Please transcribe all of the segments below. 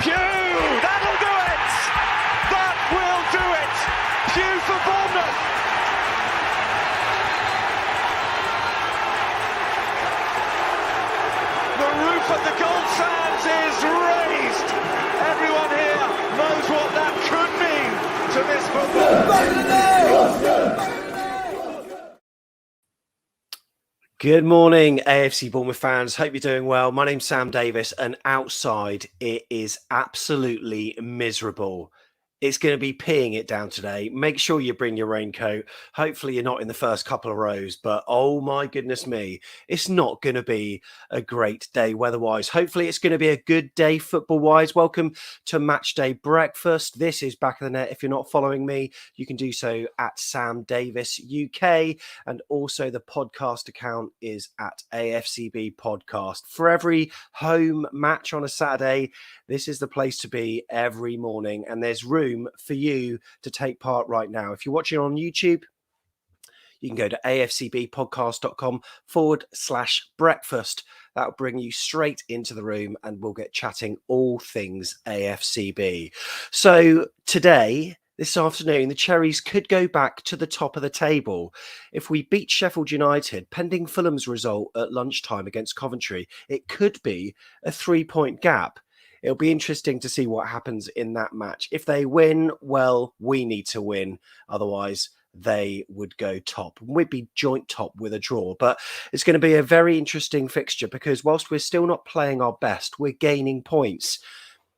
Pugh! That'll do it! That will do it! Pugh for Bournemouth! The roof of the Gold Sands is raised! Everyone here knows what that could mean to this football. Good morning, AFC Bournemouth fans. Hope you're doing well. My name's Sam Davis, and outside it is absolutely miserable. It's going to be peeing it down today. Make sure you bring your raincoat. Hopefully you're not in the first couple of rows, but oh my goodness me, it's not going to be a great day weather-wise. Hopefully it's going to be a good day football-wise. Welcome to Matchday Breakfast. This is Back of the Net. If you're not following me, you can do so at Sam Davis UK, and also the podcast account is at AFCB Podcast. For every home match on a Saturday, this is the place to be every morning, and there's room for you to take part right now. If you're watching on YouTube, you can go to afcbpodcast.com/breakfast. That'll bring you straight into the room and we'll get chatting all things AFCB. So today, this afternoon, the Cherries could go back to the top of the table. If we beat Sheffield United, pending Fulham's result at lunchtime against Coventry, it could be a 3-point gap. It'll be interesting to see what happens in that match. If they win, well, we need to win. Otherwise, they would go top. We'd be joint top with a draw. But it's going to be a very interesting fixture because whilst we're still not playing our best, we're gaining points.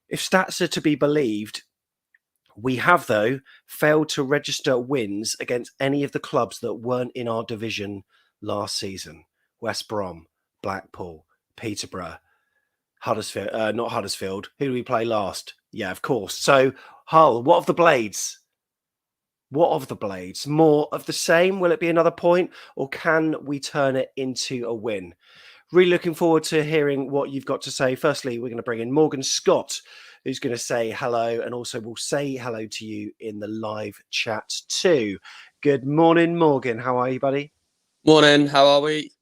If stats are to be believed, we have, though, failed to register wins against any of the clubs that weren't in our division last season. West Brom, Blackpool, Peterborough, Huddersfield, not Huddersfield. Who do we play last? Yeah, of course. So, Hull, what of the Blades? What of the Blades? More of the same? Will it be another point, or can we turn it into a win? Really looking forward to hearing what you've got to say. Firstly, we're going to bring in Morgan Scott, who's going to say hello, and also we'll say hello to you in the live chat too. Good morning, Morgan. How are you, buddy? Morning. How are we?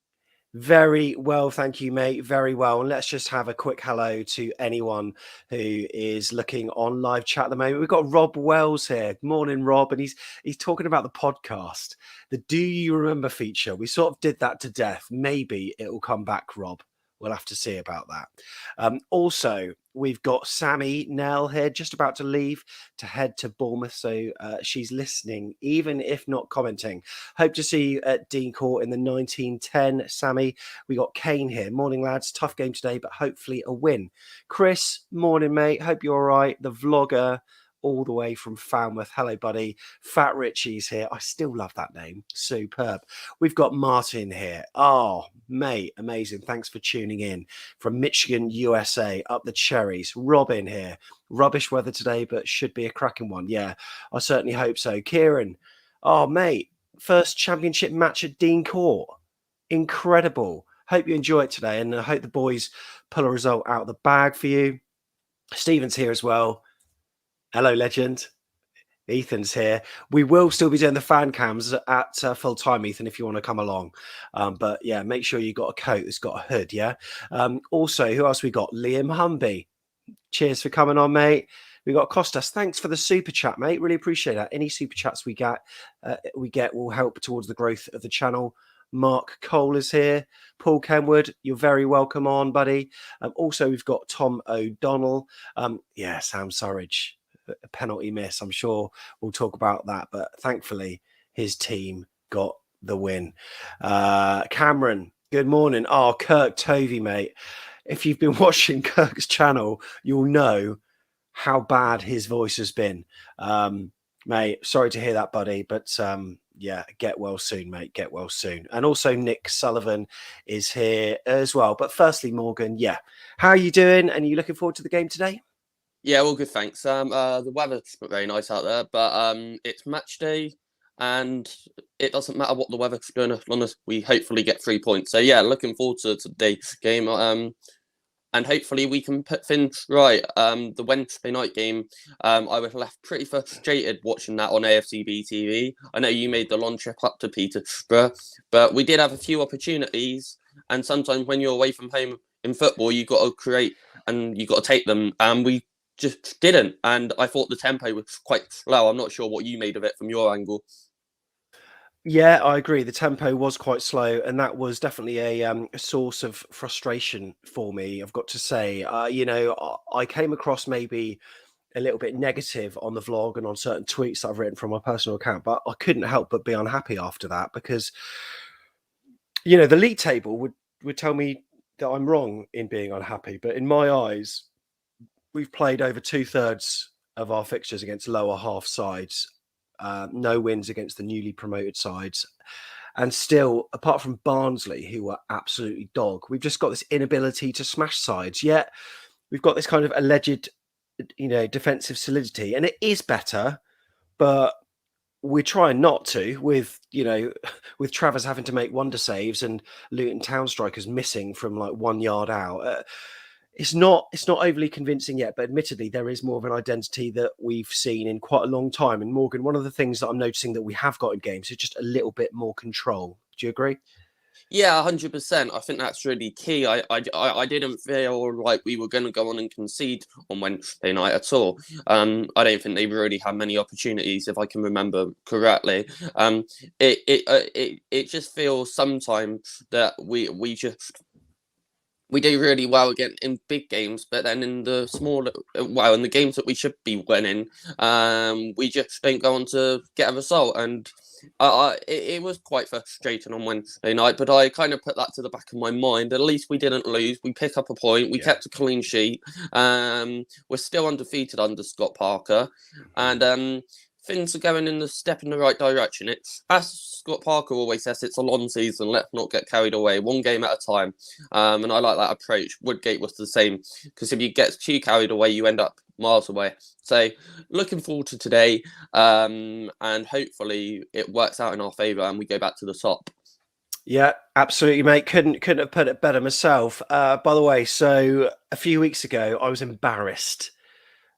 Very well, thank you, mate. Very well. And let's just have a quick hello to anyone who is looking on live chat at the moment. We've got Rob Wells here. Morning, Rob. And he's talking about the podcast, the Do You Remember feature. We sort of did that to death. Maybe it will come back, Rob. We'll have to see about that. Also, we've got Sammy Nell here, just about to leave to head to Bournemouth. So she's listening, even if not commenting. Hope to see you at Dean Court in the 1910, Sammy. We got Kane here. Morning, lads. Tough game today, but hopefully a win. Chris, morning, mate. Hope you're all right. The vlogger, all the way from Falmouth. Hello, buddy. Fat Richie's here. I still love that name. Superb. We've got Martin here. Oh, mate, amazing. Thanks for tuning in from Michigan, USA, up the Cherries. Robin here. Rubbish weather today, but should be a cracking one. Yeah, I certainly hope so. Kieran. Oh, mate, first championship match at Dean Court. Incredible. Hope you enjoy it today, and I hope the boys pull a result out of the bag for you. Stephen's here as well. Hello, legend. Ethan's here. We will still be doing the fan cams at full time, Ethan, if you want to come along. But yeah, make sure you got a coat that's got a hood, yeah? Also, who else we got? Liam Humby. Cheers for coming on, mate. We got Costas. Thanks for the super chat, mate. Really appreciate that. Any super chats we get will help towards the growth of the channel. Mark Cole is here. Paul Kenwood, you're very welcome on, buddy. Also, we've got Tom O'Donnell. Yeah, Sam Surridge. A penalty miss. I'm sure we'll talk about that, but thankfully his team got the win. Cameron, good morning. Oh, Kirk Tovey, mate. If you've been watching Kirk's channel, you'll know how bad his voice has been. Mate, sorry to hear that, buddy, but yeah, get well soon, mate. Get well soon. And also Nick Sullivan is here as well. But firstly, Morgan, yeah, how are you doing? And are you looking forward to the game today? Yeah, all good, thanks. The weather's very nice out there, but it's match day, and it doesn't matter what the weather's doing as long as we hopefully get 3 points. So yeah, looking forward to today's game. And hopefully we can put things right. The Wednesday night game, I was left pretty frustrated watching that on AFCB TV. I know you made the long trip up to Peterborough, but we did have a few opportunities. And sometimes when you're away from home in football, you've got to create and you've got to take them. And we just didn't. And I thought the tempo was quite slow. I'm not sure what you made of it from your angle. Yeah, I agree. The tempo was quite slow, and that was definitely a source of frustration for me. I've got to say, I came across maybe a little bit negative on the vlog and on certain tweets that I've written from my personal account, but I couldn't help but be unhappy after that because, the league table would tell me that I'm wrong in being unhappy. But in my eyes, we've played over 2/3 of our fixtures against lower half sides. No wins against the newly promoted sides. And still, apart from Barnsley, who were absolutely dog, we've just got this inability to smash sides. Yet we've got this kind of alleged, defensive solidity. And it is better, but we're trying not to with, with Travers having to make wonder saves and Luton Town strikers missing from like 1 yard out. It's not overly convincing yet, but admittedly, there is more of an identity that we've seen in quite a long time. And Morgan, one of the things that I'm noticing that we have got in games is just a little bit more control. Do you agree? Yeah, 100%. I think that's really key. I didn't feel like we were going to go on and concede on Wednesday night at all. I don't think they really had many opportunities, if I can remember correctly. It just feels sometimes that we do really well again in big games, but then in the smaller, in the games that we should be winning, we just don't go on to get a result. And it was quite frustrating on Wednesday night, but I kind of put that to the back of my mind. At least we didn't lose. We pick up a point. We kept a clean sheet. We're still undefeated under Scott Parker, and things are going in the step in the right direction. It's, as Scott Parker always says, it's a long season. Let's not get carried away. One game at a time. And I like that approach. Woodgate was the same, because if you get too carried away, you end up miles away. So looking forward to today, and hopefully it works out in our favour and we go back to the top. Yeah, absolutely, mate. Couldn't have put it better myself. By the way, so a few weeks ago, I was embarrassed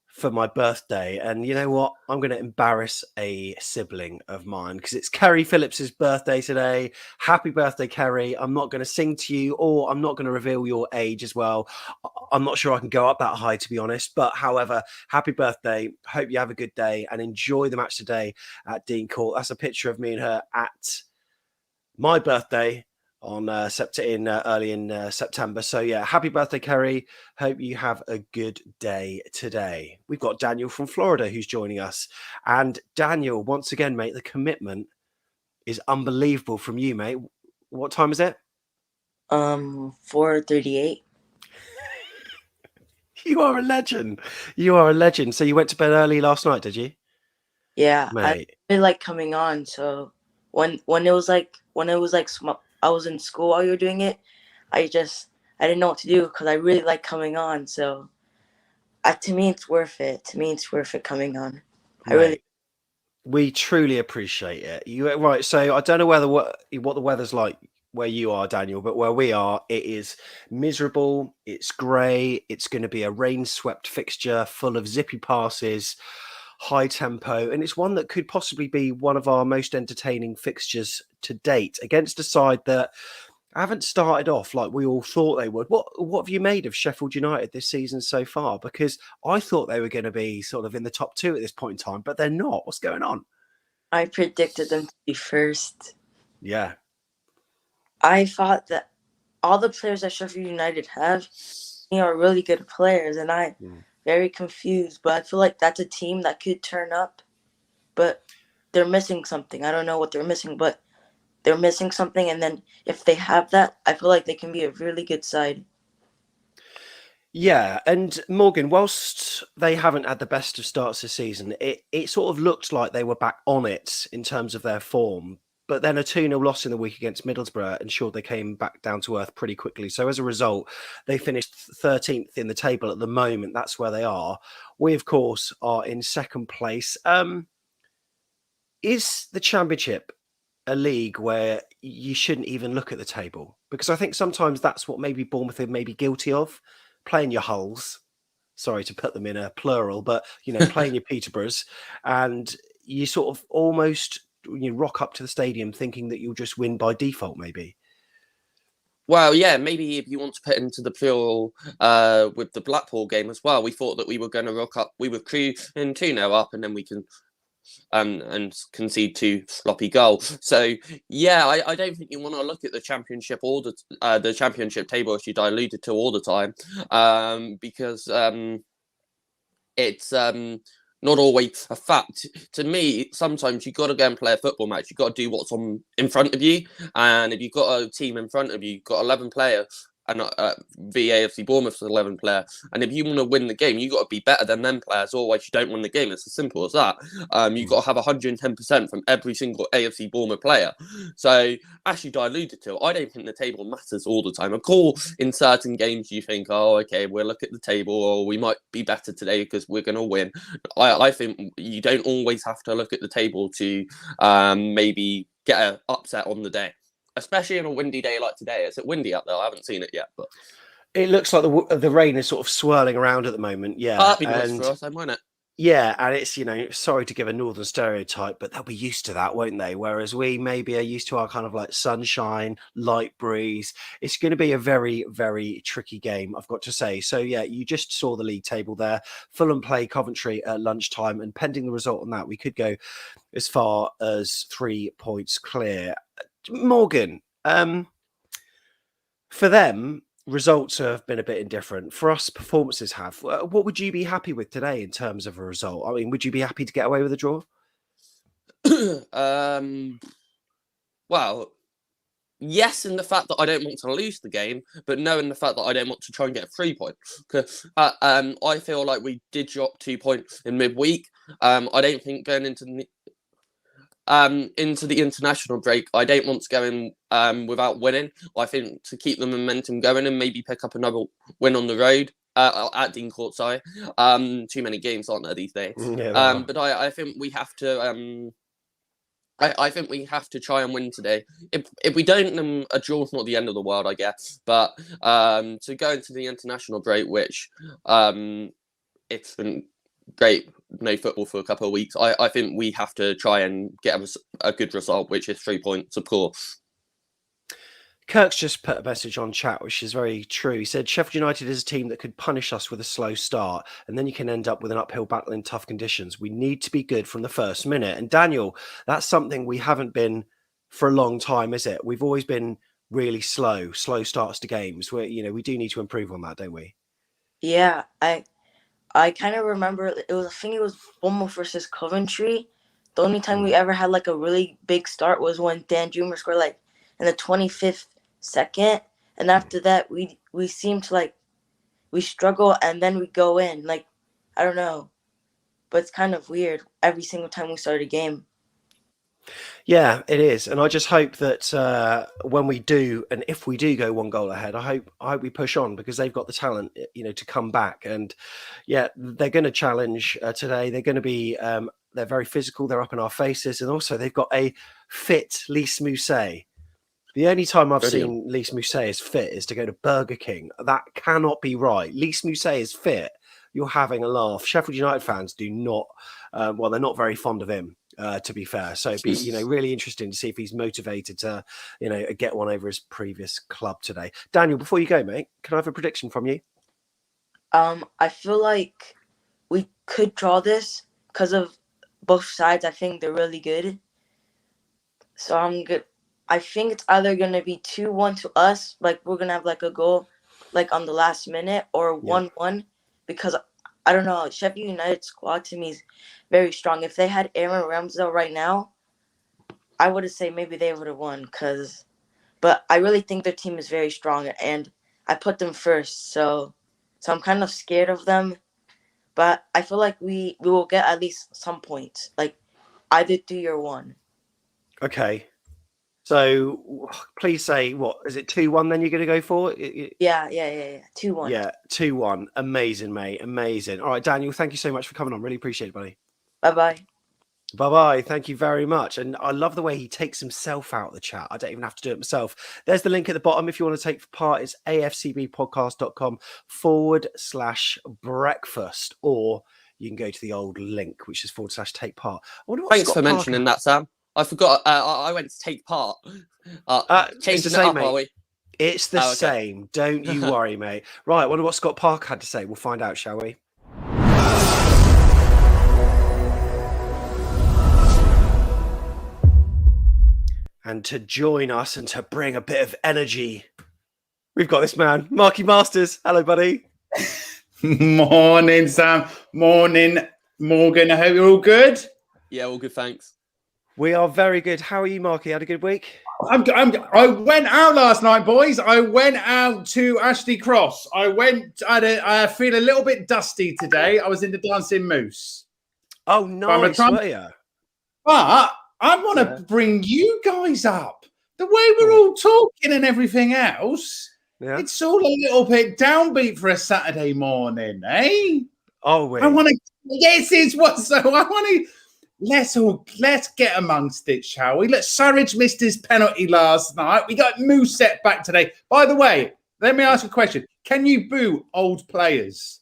for my birthday, and you know what? I'm going to embarrass a sibling of mine because it's Kerry Phillips's birthday today. Happy birthday, Kerry. I'm not going to sing to you, or I'm not going to reveal your age as well. I'm not sure I can go up that high, to be honest, but however, happy birthday. Hope you have a good day and enjoy the match today at Dean Court. That's a picture of me and her at my birthday on early in September. So yeah, happy birthday, Kerry. Hope you have a good day today. We've got Daniel from Florida who's joining us. And Daniel, once again, mate, the commitment is unbelievable from you, mate. What time is it? 4:38. You are a legend. You are a legend. So you went to bed early last night, did you? Yeah, mate. I really like coming on. So when it was like I was in school while you were doing it, I didn't know what to do because I really like coming on. So to me, it's worth it. To me, it's worth it coming on. We truly appreciate it. You right. So I don't know what the weather's like where you are, Daniel, but where we are, it is miserable. It's grey. It's going to be a rain-swept fixture full of zippy passes, high tempo, and it's one that could possibly be one of our most entertaining fixtures to date against a side that haven't started off like we all thought they would. What have you made of Sheffield United this season so far? Because I thought they were going to be sort of in the top two at this point in time, but they're not. What's going on? I predicted them to be first. Yeah. I thought that all the players that Sheffield United have, are really good players, and I'm very confused. But I feel like that's a team that could turn up, but they're missing something. I don't know what they're missing, but they're missing something. And then if they have that, I feel like they can be a really good side. Yeah, and Morgan, whilst they haven't had the best of starts this season, it sort of looked like they were back on it in terms of their form. But then a 2-0 loss in the week against Middlesbrough ensured they came back down to earth pretty quickly. So as a result, they finished 13th in the table at the moment. That's where they are. We, of course, are in second place. Is the Championship a league where you shouldn't even look at the table? Because I think sometimes that's what maybe Bournemouth are maybe guilty of, playing your Hulls. Sorry to put them in a plural, but, playing your Peterboroughs. And you sort of almost... you rock up to the stadium thinking that you'll just win by default, maybe. Well, yeah, maybe if you want to put into the pool with the Blackpool game as well, we thought that we were going to rock up. We were cruising 2-0 up, and then we can and concede 2 sloppy goals. So yeah, I don't think you want to look at the championship or the championship table, as you alluded to, all the time, because it's not always a fact. To me, sometimes you got to go and play a football match. You got to do what's on in front of you, and if you've got a team in front of you, you've got 11 players. And the AFC Bournemouth's 11 player, and if you want to win the game, you got to be better than them players. Otherwise, you don't win the game. It's as simple as that. You got to have 110% from every single AFC Bournemouth player. So, as you alluded to, I don't think the table matters all the time. Of course, in certain games, you think, oh, okay, we'll look at the table, or we might be better today because we're going to win. I think you don't always have to look at the table to maybe get an upset on the day. Especially on a windy day like today. Is it windy up there? I haven't seen it yet, but it looks like the rain is sort of swirling around at the moment. Yeah, that'd be nice for us, won't it? Yeah, and it's, sorry to give a northern stereotype, but they'll be used to that, won't they? Whereas we maybe are used to our kind of like sunshine, light breeze. It's going to be a very, very tricky game, I've got to say. So yeah, you just saw the league table there. Fulham play Coventry at lunchtime, and pending the result on that, we could go as far as 3 points clear. Morgan, for them, results have been a bit indifferent. For us, performances have. What would you be happy with today in terms of a result? I mean, would you be happy to get away with a draw? Well, yes, in the fact that I don't want to lose the game, but no, in the fact that I don't want to try and get 3 points. Because I feel like we did drop 2 points in midweek. I don't think going into the international break, I don't want to go in without winning. I think to keep the momentum going and maybe pick up another win on the road at Dean Court. Sorry, too many games, aren't there these days? Yeah, but I think we have to. I think we have to try and win today. If we don't, a draw's not the end of the world, I guess. But to go into the international break, which it's been great, no football for a couple of weeks. I think we have to try and get a good result, which is 3 points, of course. Kirk's just put a message on chat, which is very true. He said, Sheffield United is a team that could punish us with a slow start, and then you can end up with an uphill battle in tough conditions. We need to be good from the first minute. And Daniel, that's something we haven't been for a long time, is it? We've always been really slow starts to games. Where we do need to improve on that, don't we? Yeah, I kind of remember I think it was Bournemouth versus Coventry. The only time we ever had like a really big start was when Dan Jr. scored like in the 25th second, and after that we seem to we struggle and then we go in. Like, I don't know, but it's kind of weird every single time we start a game. Yeah, it is, and I just hope that when we do, and if we do go 1 goal ahead, I hope we push on, because they've got the talent, to come back. And yeah, they're going to challenge today. They're going to be, they're very physical. They're up in our faces, and also they've got a fit Lys Mousset. The only time I've seen Lys Mousset is fit is to go to Burger King. That cannot be right. Lys Mousset is fit. You're having a laugh. Sheffield United fans do not. Well, they're not very fond of him. To be fair, so it'd be really interesting to see if he's motivated to get one over his previous club today. Daniel, before you go, mate, can I have a prediction from you? I feel like we could draw this because of both sides. I think they're really good, so I'm good. I think it's either gonna be 2-1 to us, like we're gonna have like a goal like on the last minute, or 1-1, because I don't know, Sheffield United squad to me is very strong. If they had Aaron Ramsdale right now, I would have said maybe they would have won. But I really think their team is very strong, and I put them first. So I'm kind of scared of them. But I feel like we will get at least some points, like either 3 or 1. Okay. So please say, what is it, 2-1 then you're going to go for? Yeah. 2-1. Yeah, 2-1. Amazing, mate. Amazing. All right, Daniel, thank you so much for coming on. Really appreciate it, buddy. Bye-bye. Bye-bye. Thank you very much. And I love the way he takes himself out of the chat. I don't even have to do it myself. There's the link at the bottom if you want to take part. It's afcbpodcast.com/breakfast, or you can go to the old link, which is /take part. Thanks for mentioning that, Sam. I forgot. I went to take part. Changing it up, are we? It's the same. Don't you worry, mate. Right, I wonder what Scott Parker had to say. We'll find out, shall we? And to join us and to bring a bit of energy, we've got this man, Marky Masters. Hello, buddy. Morning, Sam. Morning, Morgan. I hope you're all good. Yeah, all good, thanks. We are very good. How are you, Marky? Had a good week? I went out last night, boys. I went out to Ashley Cross. I feel a little bit dusty today. I was in the Dancing Moose. Oh, nice. Were you? But I want to bring you guys up. The way we're all talking and everything else, it's all a little bit downbeat for a Saturday morning, eh? Oh, wait. I want to. Yes, it's what. So I want to. Let's get amongst it, shall we? Surridge missed his penalty last night. We got Mousset back today. By the way, let me ask a question. Can you boo old players?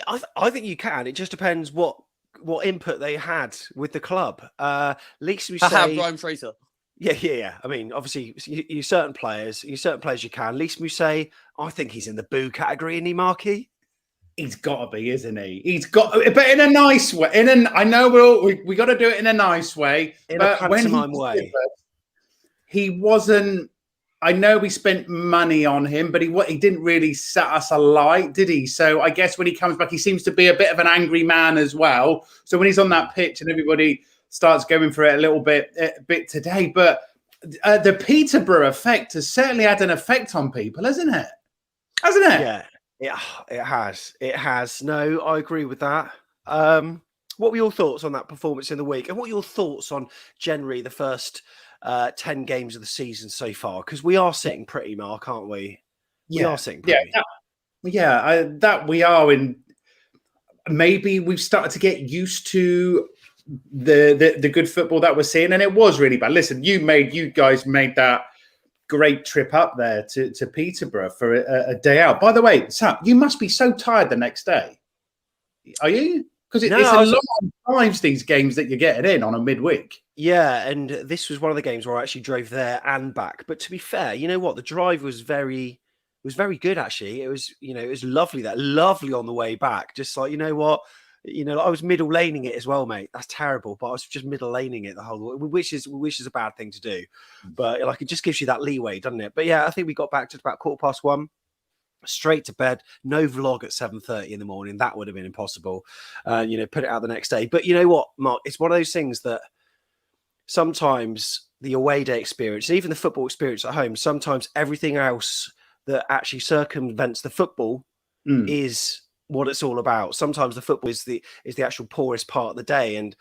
I think you can. It just depends what input they had with the club. Least we say Brian Fraser. Yeah. I mean, obviously, you certain players you can. Least we say, I think he's in the boo category, isn't he, Marky? He's got to be, isn't he? He's got, but in a nice way. I know we got to do it in a nice way. In but a pantomime way. He wasn't. I know we spent money on him, but he didn't really set us alight, did he? So I guess when he comes back, he seems to be a bit of an angry man as well. So when he's on that pitch and everybody starts going for it a little bit today, but the Peterborough effect has certainly had an effect on people, hasn't it? Hasn't it? Yeah. Yeah, it has. It has. No, I agree with that. What were your thoughts on that performance in the week? And what are your thoughts on generally the first 10 games of the season so far? Because we are sitting pretty, Mark, aren't we? We are sitting pretty. That we are in. Maybe we've started to get used to the good football that we're seeing. And it was really bad. Listen, you guys made that great trip up there to Peterborough for a day out. By the way, Sam, you must be so tired the next day. Are you? Because it's a long times these games that you're getting in on a midweek. Yeah, and this was one of the games where I actually drove there and back. But to be fair, you know what? The drive was very good actually. It was lovely lovely on the way back. Just like, you know what? I was middle laning it as well, mate. That's terrible, but I was just middle laning it the whole way, which is a bad thing to do. But like, it just gives you that leeway, doesn't it? But yeah, I think we got back to about 1:15, straight to bed. No vlog at 7:30 in the morning. That would have been impossible. Put it out the next day. But you know what, Mark? It's one of those things that sometimes the away day experience, even the football experience at home, sometimes everything else that actually circumvents the football is what it's all about. Sometimes the football is the actual poorest part of the day, and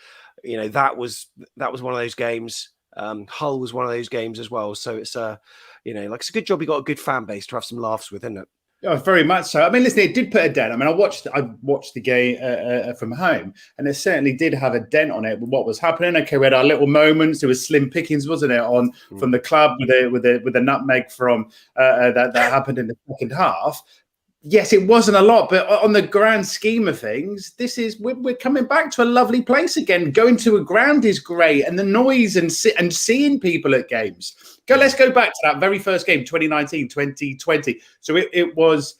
that was one of those games. Hull was one of those games as well. So it's it's a good job we got a good fan base to have some laughs with, isn't it? Oh, very much so. I mean, listen, it did put a dent. I mean, I watched the game from home, and it certainly did have a dent on it with what was happening. Okay, we had our little moments. There was slim pickings, wasn't it, from the club with the nutmeg from that happened in the second half. Yes, it wasn't a lot, but on the grand scheme of things, we're coming back to a lovely place again. Going to a ground is great, and the noise and seeing people at games. Let's go back to that very first game, 2019-2020. So it was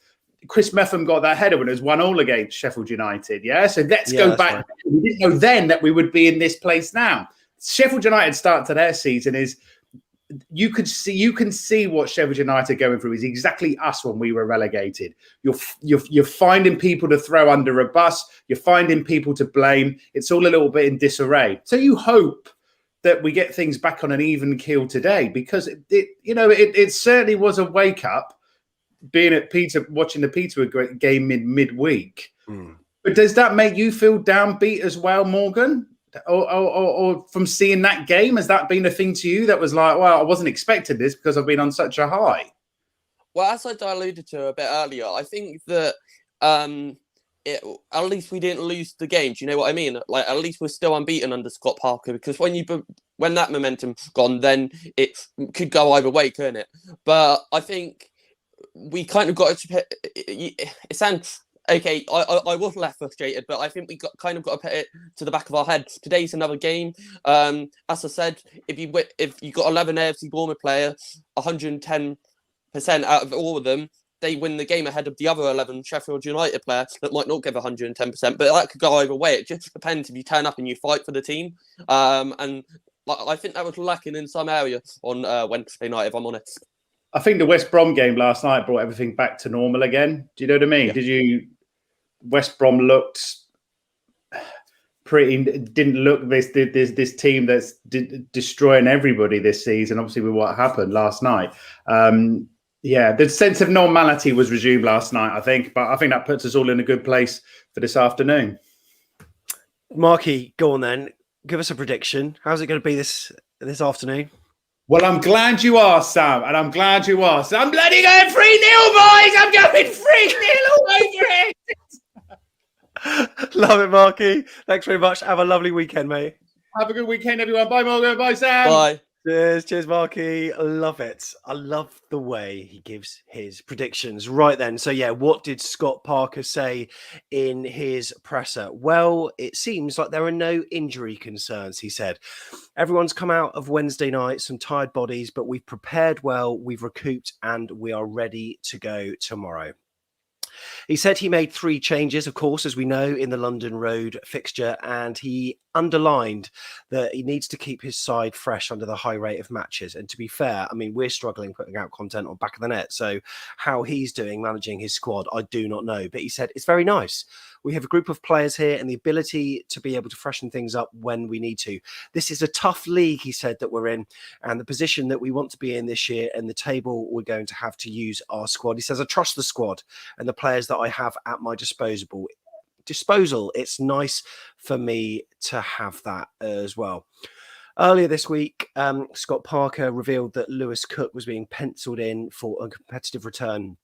Chris Meffam got that header when it was 1-1 against Sheffield United. Yeah, so let's go back. Right. We didn't know then that we would be in this place now. Sheffield United start to their season is. You can see what Sheffield United are going through is exactly us when we were relegated. You're finding people to throw under a bus. You're finding people to blame. It's all a little bit in disarray. So you hope that we get things back on an even keel today, because it certainly was a wake up being at watching the Peterborough game midweek. But does that make you feel downbeat as well, Morgan? Or from seeing that game, has that been a thing to you that was like, well, I wasn't expecting this because I've been on such a high? Well, as I alluded to a bit earlier, I think that at least we didn't lose the game. Do you know what I mean? Like, at least we're still unbeaten under Scott Parker, because when that momentum's gone, then it could go either way, couldn't it? But I think we kind of got it sounds okay, I was left frustrated, but I think we got to put it to the back of our head. Today's another game. As I said, if you got 11 AFC Bournemouth players, 110% out of all of them, they win the game ahead of the other 11 Sheffield United players that might not give 110%. But that could go either way. It just depends if you turn up and you fight for the team. And I think that was lacking in some areas on Wednesday night, if I'm honest. I think the West Brom game last night brought everything back to normal again. Do you know what I mean? Yeah. West Brom looked didn't look this team that's destroying everybody this season, obviously with what happened last night. The sense of normality was resumed last night, I think, but I think that puts us all in a good place for this afternoon. Marky, go on then. Give us a prediction. How's it going to be this afternoon? Well, I'm glad you are, Sam, and I'm glad you are. So I'm bloody going 3-0, boys! I'm going 3-0 all over it! Love it, Marky. Thanks very much. Have a lovely weekend, mate. Have a good weekend, everyone. Bye, Morgan. Bye, Sam. Bye. Cheers, Marky. I love it. I love the way he gives his predictions. Right then. So, what did Scott Parker say in his presser? Well, it seems like there are no injury concerns, he said. Everyone's come out of Wednesday night, some tired bodies, but we've prepared well, we've recouped, and we are ready to go tomorrow. He said he made 3 changes, of course, as we know, in the London Road fixture, and he underlined that he needs to keep his side fresh under the high rate of matches. And to be fair, I mean, we're struggling putting out content on Back of the Net, so how he's doing managing his squad, I do not know. But he said it's very nice. We have a group of players here and the ability to be able to freshen things up when we need to. This is a tough league, he said, that we're in, and the position that we want to be in this year and the table we're going to have to use our squad. He says, I trust the squad and the players that I have at my disposal. It's nice for me to have that as well. Earlier this week, Scott Parker revealed that Lewis Cook was being penciled in for a competitive return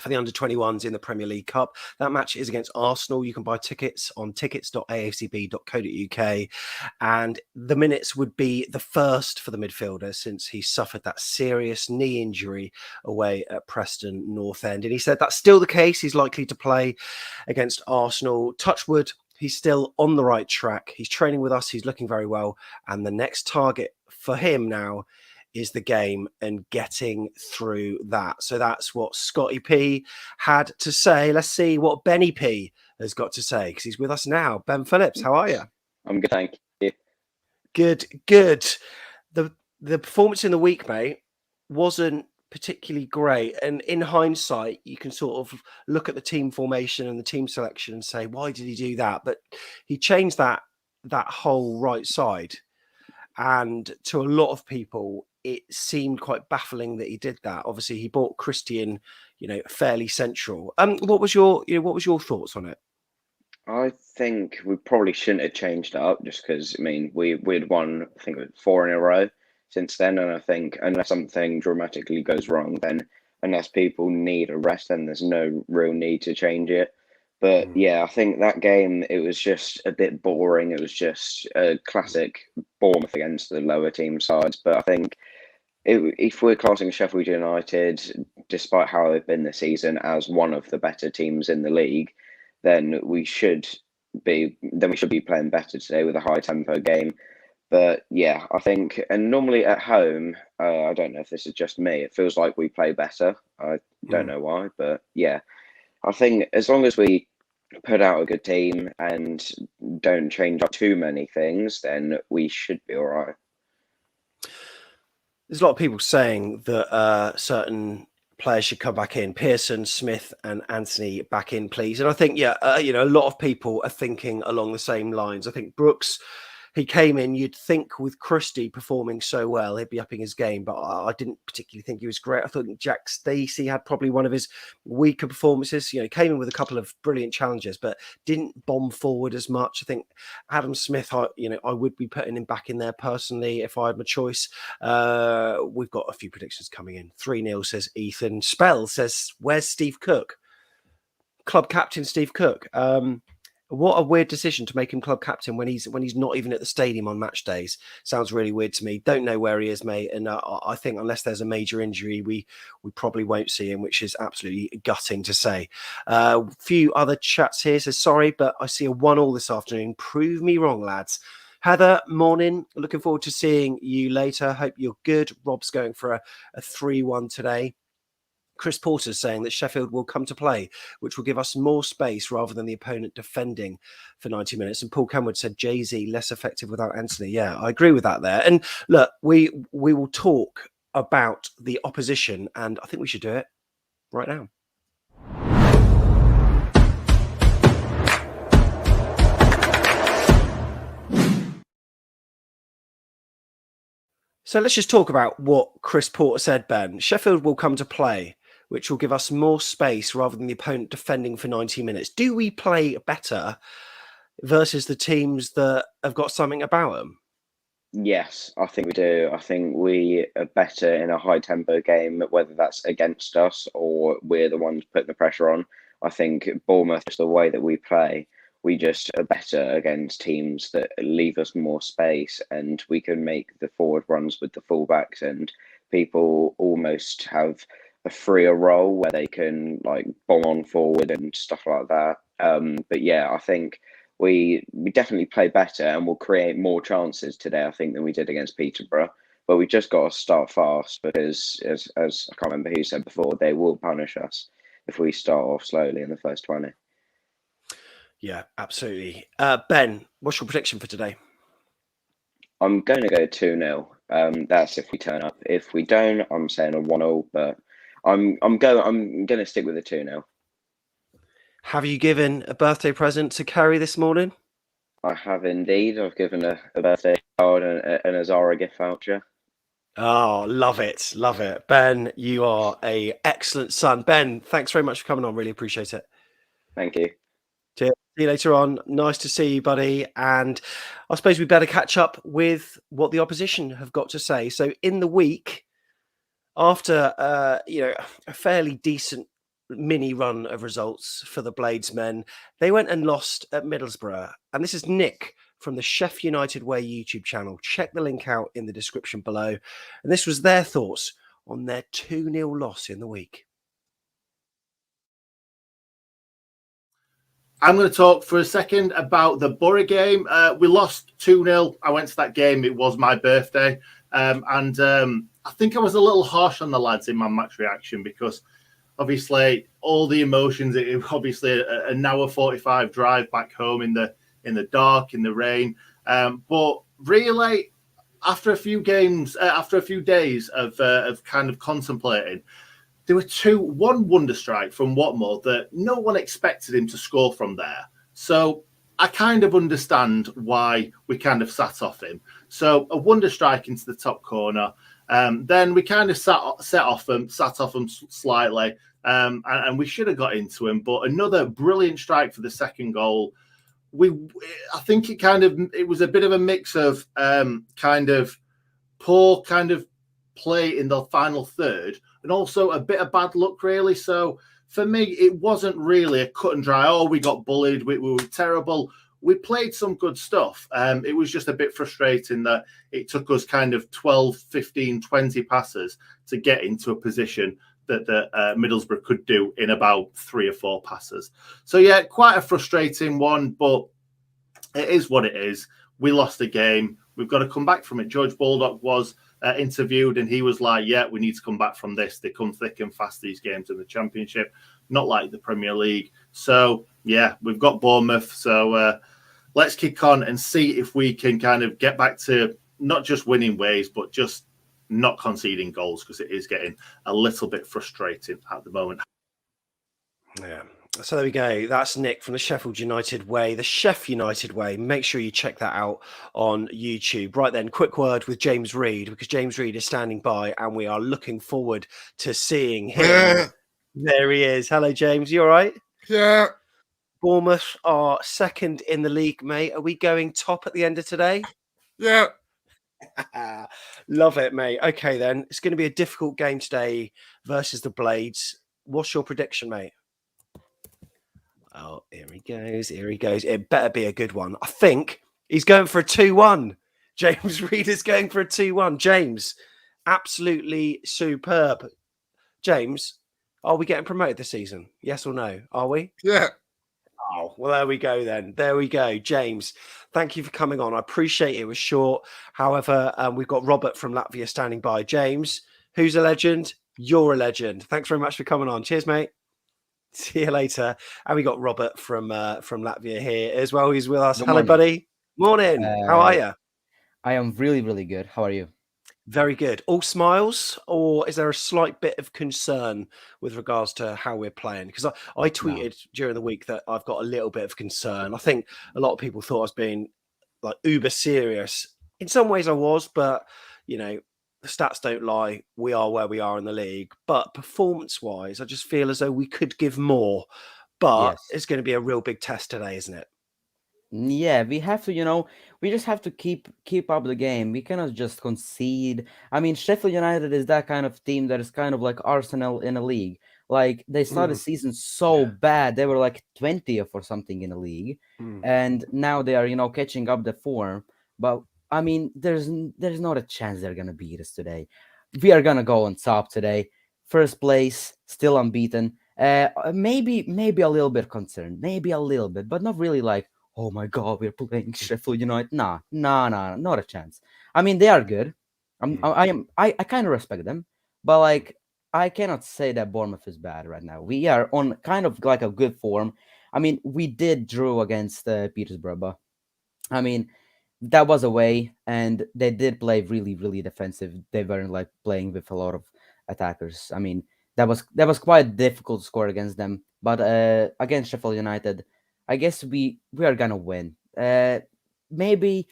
for the under-21s in the Premier League Cup. That match is against Arsenal. You can buy tickets on tickets.afcb.co.uk. And the minutes would be the first for the midfielder since he suffered that serious knee injury away at Preston North End. And he said that's still the case. He's likely to play against Arsenal. Touch wood, he's still on the right track. He's training with us. He's looking very well. And the next target for him now is the game and getting through that. So that's what Scotty P had to say. Let's see what Benny P has got to say because he's with us now. Ben Phillips, how are you? I'm good, thank you. Good. The performance in the week, mate, wasn't particularly great. And in hindsight, you can sort of look at the team formation and the team selection and say, why did he do that? But he changed that whole right side. And to a lot of people, it seemed quite baffling that he did that. Obviously, he brought Christian, fairly central. What was your thoughts on it? I think we probably shouldn't have changed it up just because, we'd won, I think, 4 in a row since then. And I think unless something dramatically goes wrong, then unless people need a rest, then there's no real need to change it. But I think that game, it was just a bit boring. It was just a classic Bournemouth against the lower team sides. But I think if we're classing Sheffield United, despite how they've been this season, as one of the better teams in the league, then we should be playing better today with a high tempo game. But I think, and normally at home, I don't know if this is just me, it feels like we play better. I don't know why, but I think as long as we put out a good team and don't change up too many things, then we should be all right. There's a lot of people saying that certain players should come back in. Pearson, Smith and Anthony back in, please. And I think, a lot of people are thinking along the same lines. I think Brooks, he came in, you'd think with Christie performing so well, he'd be upping his game, but I didn't particularly think he was great. I thought Jack Stacey had probably one of his weaker performances. He came in with a couple of brilliant challenges, but didn't bomb forward as much. I think Adam Smith, I would be putting him back in there personally if I had my choice. We've got a few predictions coming in. 3-0 says Ethan. Spell says, where's Steve Cook? Club captain Steve Cook. What a weird decision to make him club captain when he's not even at the stadium on match days. Sounds really weird to me. Don't know where he is, mate. And I think unless there's a major injury, we probably won't see him, which is absolutely gutting to say. A few other chats here says, sorry, but I see a 1-1 this afternoon. Prove me wrong, lads. Heather, morning. Looking forward to seeing you later. Hope you're good. Rob's going for a 3-1 today. Chris Porter's saying that Sheffield will come to play, which will give us more space rather than the opponent defending for 90 minutes. And Paul Kenwood said Jay-Z less effective without Anthony. Yeah, I agree with that there. And look, we will talk about the opposition, and I think we should do it right now. So let's just talk about what Chris Porter said, Ben. Sheffield will come to play, which will give us more space rather than the opponent defending for 90 minutes. Do we play better versus the teams that have got something about them? Yes, I think we do. I think we are better in a high tempo game, whether that's against us or we're the ones putting the pressure on. I think Bournemouth, just the way that we play, we just are better against teams that leave us more space, and we can make the forward runs with the fullbacks, and people almost have a freer role where they can like bomb on forward and stuff like that. But yeah, I think we definitely play better and will create more chances today, I think, than we did against Peterborough. But we just got to start fast because, as I can't remember who said before, they will punish us if we start off slowly in the first 20. Yeah, absolutely. Ben, what's your prediction for today? I'm going to go 2-0. That's if we turn up. If we don't, I'm saying a 1-0, but I'm going to stick with a 2-0. Have you given a birthday present to Carrie this morning? I have indeed. I've given a birthday card and a Zara gift voucher. Oh, love it. Love it. Ben, you are an excellent son. Ben, thanks very much for coming on. Really appreciate it. Thank you. Cheers. See you later on. Nice to see you, buddy. And I suppose we better catch up with what the opposition have got to say. So in the week, after a fairly decent mini run of results for the Bladesmen, they went and lost at Middlesbrough. And this is Nick from the Sheffield United Way YouTube channel. Check the link out in the description below. And this was their thoughts on their 2-0 loss in the week. I'm going to talk for a second about the Borough game. We lost 2-0. I went to that game. It was my birthday. And I think I was a little harsh on the lads in my match reaction because obviously all the emotions, it obviously an hour 45 drive back home in the dark, in the rain. But really, after a few days of kind of contemplating, there were one wonder strike from Watmore that no one expected him to score from there. So I kind of understand why we kind of sat off him. So a wonder strike into the top corner. Then we kind of sat off him slightly, and we should have got into him. But another brilliant strike for the second goal. I think it was a bit of a mix of kind of poor kind of play in the final third, and also a bit of bad luck, really. So for me, it wasn't really a cut and dry, oh, we got bullied, we were terrible. We played some good stuff. It was just a bit frustrating that it took us kind of 12, 15, 20 passes to get into a position that Middlesbrough could do in about 3 or 4 passes. So, yeah, quite a frustrating one, but it is what it is. We lost the game. We've got to come back from it. George Baldock was interviewed and he was like, yeah, we need to come back from this. They come thick and fast, these games in the Championship, not like the Premier League. So, yeah, we've got Bournemouth. So let's kick on and see if we can kind of get back to not just winning ways, but just not conceding goals, because it is getting a little bit frustrating at the moment. Yeah. So there we go. That's Nick from the Sheffield United Way, the Sheffield United Way. Make sure you check that out on YouTube. Right then, quick word with James Reid, because James Reid is standing by and we are looking forward to seeing him. There he is. Hello, James. You all right? Yeah. Bournemouth are second in the league, mate. Are we going top at the end of today? Yeah. Love it, mate. Okay, then. It's going to be a difficult game today versus the Blades. What's your prediction, mate? Oh, here he goes. Here he goes. It better be a good one. I think he's going for a 2-1. James Reed is going for a 2-1. James, absolutely superb. James, are we getting promoted this season? Yes or no? Are we? Yeah. Oh, well, there we go then. There we go. James, thank you for coming on. I appreciate it. It was short. However, we've got Robert from Latvia standing by. James, who's a legend? You're a legend. Thanks very much for coming on. Cheers, mate. See you later. And we got Robert from Latvia here as well. He's with us. Good Hello, morning. buddy. Morning. How are you? I am really, really good. How are you? Very good. All smiles, or is there a slight bit of concern with regards to how we're playing? Because I tweeted during the week that I've got a little bit of concern. I think a lot of people thought I was being like uber serious. In some ways I was, but you know, the stats don't lie. We are where we are in the league. But performance-wise, I just feel as though we could give more. But Yes. it's going to be a real big test today, isn't it? Yeah, we have to, we just have to keep up the game. We cannot just concede. I mean, Sheffield United is that kind of team that is kind of like Arsenal in a league. Like they started the season so bad, they were like 20th or something in the league, and now they are, catching up the form. But I mean, there's not a chance they're gonna beat us today. We are gonna go on top today, first place, still unbeaten. Maybe a little bit concerned, maybe a little bit, but not really like, oh my God, we're playing Sheffield United. Nah, not a chance. I mean, they are good. I kind of respect them, but like I cannot say that Bournemouth is bad right now. We are on kind of like a good form. I mean, we did draw against Petersburg, but I mean, that was away, and they did play really, really defensive. They weren't like playing with a lot of attackers. I mean, that was quite difficult to score against them. But against Sheffield United, I guess we are gonna win. Maybe,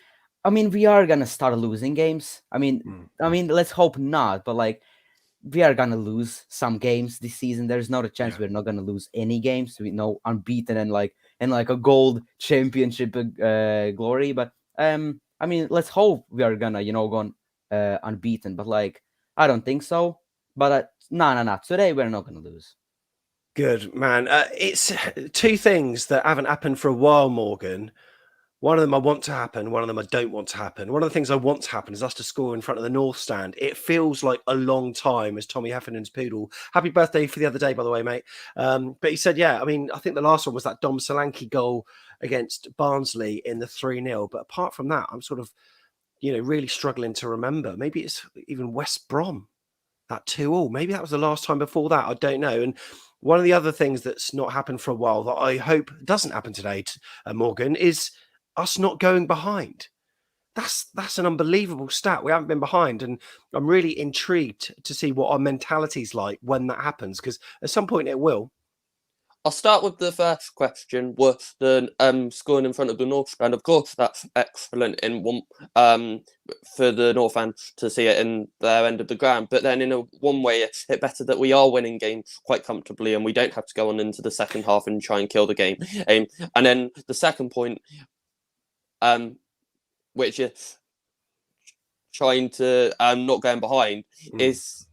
I mean, we are gonna start losing games. I mean, let's hope not. But like, we are gonna lose some games this season. There's not a chance we're not gonna lose any games. We know unbeaten and like a gold championship glory. But I mean, let's hope we are gonna go unbeaten. But like, I don't think so. But no. Today we're not gonna lose. Good, man. It's two things that haven't happened for a while, Morgan. One of them I want to happen. One of them I don't want to happen. One of the things I want to happen is us to score in front of the North Stand. It feels like a long time, as Tommy Heffernan's poodle. Happy birthday for the other day, by the way, mate. But he said, I mean, I think the last one was that Dom Solanke goal against Barnsley in the 3-0. But apart from that, I'm sort of, really struggling to remember. Maybe it's even West Brom, that 2-2. Maybe that was the last time before that. I don't know. And one of the other things that's not happened for a while that I hope doesn't happen today, Morgan, is us not going behind. That's an unbelievable stat. We haven't been behind, and I'm really intrigued to see what our mentality's like when that happens, because at some point it will. I'll start with the first question, with the scoring in front of the North, and of course that's excellent in one for the North fans to see it in their end of the ground. But then in one way, it's better that we are winning games quite comfortably, and we don't have to go on into the second half and try and kill the game. And then the second point, which is trying to not going behind, is.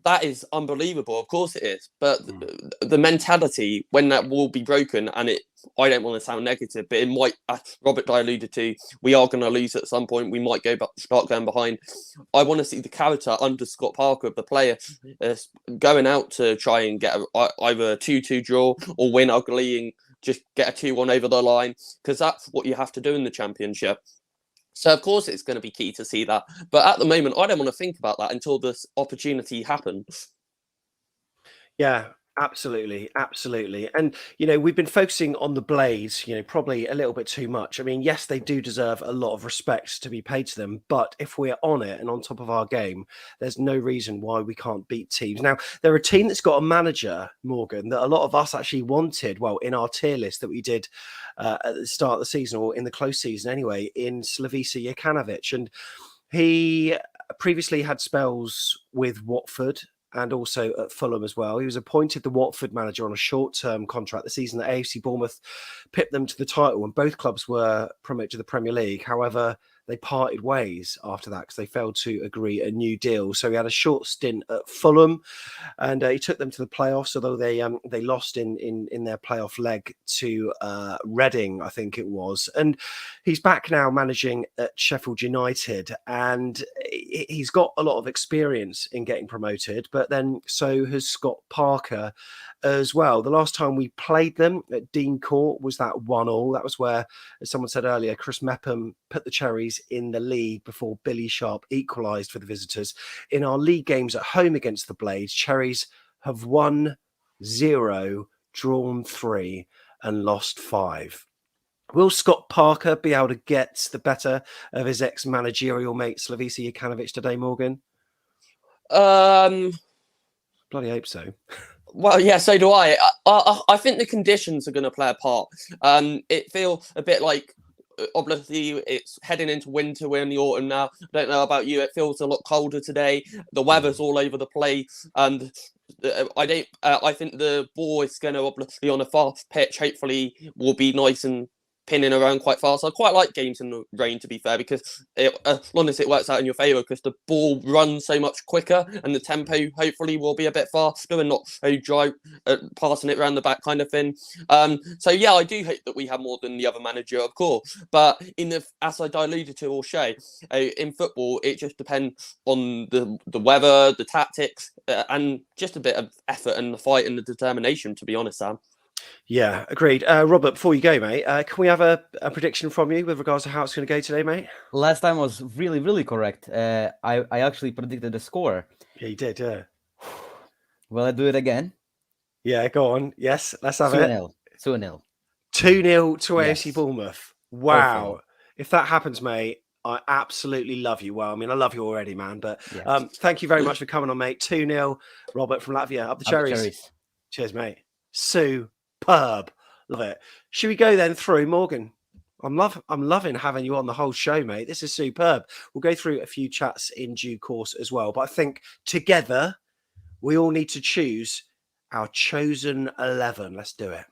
That is unbelievable. Of course it is. But the mentality, when that will be broken, and I don't want to sound negative, but it might, Robert alluded to, we are going to lose at some point. We might start going behind. I want to see the character under Scott Parker of the player going out to try and get either a 2-2 draw or win ugly and just get a 2-1 over the line, because that's what you have to do in the Championship. So, of course, it's going to be key to see that. But at the moment, I don't want to think about that until this opportunity happens. Yeah, absolutely. And, we've been focusing on the Blades, probably a little bit too much. I mean, yes, they do deserve a lot of respect to be paid to them. But if we're on it and on top of our game, there's no reason why we can't beat teams. Now, they're a team that's got a manager, Morgan, that a lot of us actually wanted, well, in our tier list that we did at the start of the season, or in the close season anyway, in Slavisa Jokanovic. And he previously had spells with Watford and also at Fulham as well. He was appointed the Watford manager on a short-term contract the season that AFC Bournemouth pipped them to the title, and both clubs were promoted to the Premier League. However, they parted ways after that because they failed to agree a new deal. So he had a short stint at Fulham, and he took them to the playoffs, although they lost in their playoff leg to Reading, I think it was. And he's back now managing at Sheffield United, and he's got a lot of experience in getting promoted, but then so has Scott Parker as well. The last time we played them at Dean Court was that 1-1. That was where, as someone said earlier, Chris Mepham put the Cherries in the lead before Billy Sharp equalised for the visitors. In our league games at home against the Blades, Cherries have won 0, drawn 3 and lost 5. Will Scott Parker be able to get the better of his ex-managerial mate Slavisa Jokanovic today, Morgan? Bloody hope so. Well, yeah, so do I. I think the conditions are going to play a part. It feels a bit like, obviously, it's heading into winter. We're in the autumn now. I don't know about you. It feels a lot colder today. The weather's all over the place, and I think the ball is going to obviously on a fast pitch. Hopefully, will be nice and pinning around quite fast. I quite like games in the rain, to be fair, because as long as it works out in your favour, because the ball runs so much quicker and the tempo hopefully will be a bit faster and not so dry, passing it around the back kind of thing. So yeah, I do hope that we have more than the other manager, of course. But as I alluded to, O'Shea, in football, it just depends on the weather, the tactics, and just a bit of effort and the fight and the determination, to be honest, Sam. Yeah, agreed. Robert, before you go, mate, can we have a prediction from you with regards to how it's going to go today, mate? Last time was really, really correct. I actually predicted the score. Yeah, you did, yeah. Will I do it again? Yeah, go on. Yes, let's have 2-0. it. 2-0. 2-0 to Yes. AFC Bournemouth. Wow. Hopefully. If that happens, mate, I absolutely love you. Well, I mean, I love you already, man. But Yeah. thank you very much for coming on, mate. 2-0, Robert from Latvia. Up the Cherries. Cheers, mate. Superb. Love it. Should we go then through, Morgan? I'm loving having you on the whole show, mate. This is superb. We'll go through a few chats in due course as well. But I think together we all need to choose our chosen 11. Let's do it.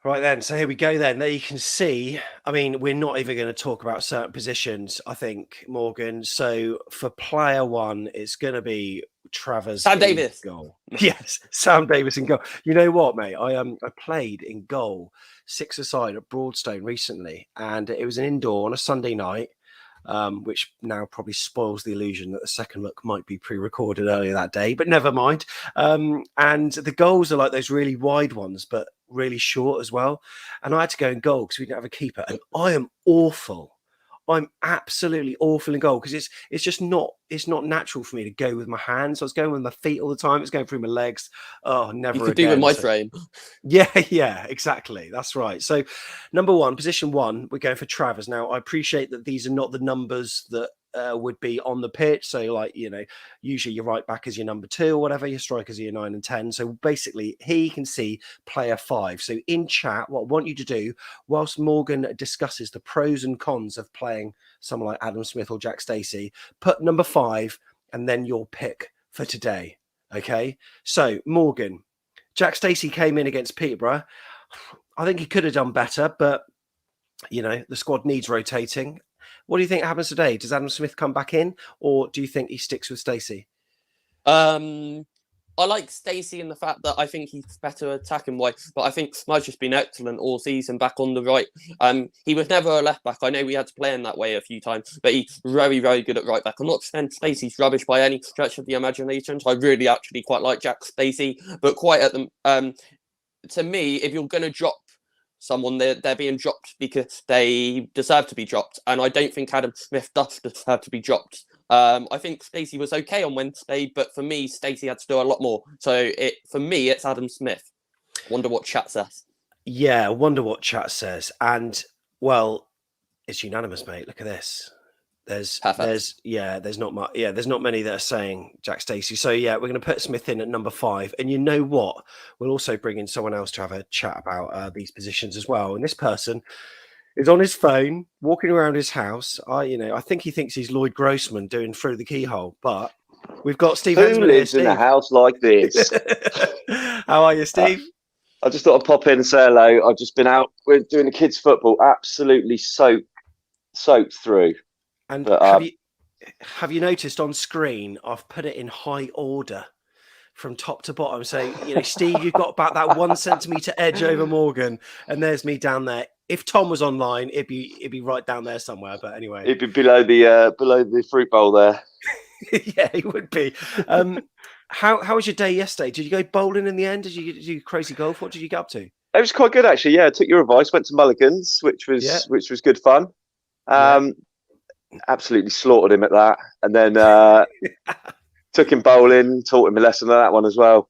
Right then, so here we go then. There you can see, I mean, we're not even going to talk about certain positions, I think, Morgan. So for player one, it's going to be Travers. Sam Davis. Goal. Yes, Sam Davis in goal. You know what, mate? I played in goal 6-a-side at Broadstone recently, and it was an indoor on a Sunday night, which now probably spoils the illusion that the second look might be pre-recorded earlier that day, but never mind. And the goals are like those really wide ones, but really short as well. And I had to go in goal because we didn't have a keeper. And I am awful. I'm absolutely awful in goal because it's not natural for me to go with my hands. I was going with my feet all the time. It's going through my legs. Oh, never. You could again. do with my frame. Yeah, exactly. That's right. So number one, position one, we're going for Travers. Now, I appreciate that these are not the numbers that would be on the pitch. So like, you know, usually your right back is your number 2 or whatever, your strikers are your 9 and 10. So basically here you can see player 5. So in chat, what I want you to do, whilst Morgan discusses the pros and cons of playing someone like Adam Smith or Jack Stacey, put number 5 and then your pick for today. Okay. So Morgan, Jack Stacey came in against Peterborough. I think he could have done better, but you know, the squad needs rotating. What do you think happens today? Does Adam Smith come back in, or do you think he sticks with Stacey? I like Stacey in the fact that I think he's better attacking wise, but I think Smudge has been excellent all season back on the right. He was never a left back. I know we had to play him that way a few times, but he's very, very good at right back. I'm not saying Stacey's rubbish by any stretch of the imagination. So I really actually quite like Jack Stacey, but quite at the to me, if you're going to drop someone, they're being dropped because they deserve to be dropped, and I don't think Adam Smith does deserve to be dropped. I think Stacey was okay on Wednesday, but for me, Stacey had to do a lot more. So for me, it's Adam Smith. Wonder what chat says. Yeah, wonder what chat says. And well, it's unanimous, mate. Look at this. There's not much. Yeah, there's not many that are saying Jack Stacey. So yeah, we're going to put Smith in at number 5. And you know what? We'll also bring in someone else to have a chat about these positions as well. And this person is on his phone, walking around his house. I think he thinks he's Lloyd Grossman doing Through the Keyhole. But We've got Steve Who Hensman here, lives in a Steve. house like this? How are you, Steve? I just thought I'd pop in and say hello. I've just been out. We're doing the kids' football, absolutely soaked through. And But, have you noticed on screen? I've put it in high order from top to bottom. So Steve, you've got about that 1 centimeter edge over Morgan, and there's me down there. If Tom was online, it'd be right down there somewhere. But anyway, it'd be below the fruit bowl there. Yeah, it would be. How was your day yesterday? Did you go bowling in the end? Did you do crazy golf? What did you get up to? It was quite good actually. Yeah, I took your advice. Went to Mulligan's, which was good fun. Absolutely slaughtered him at that, and then took him bowling. Taught him a lesson on that one as well.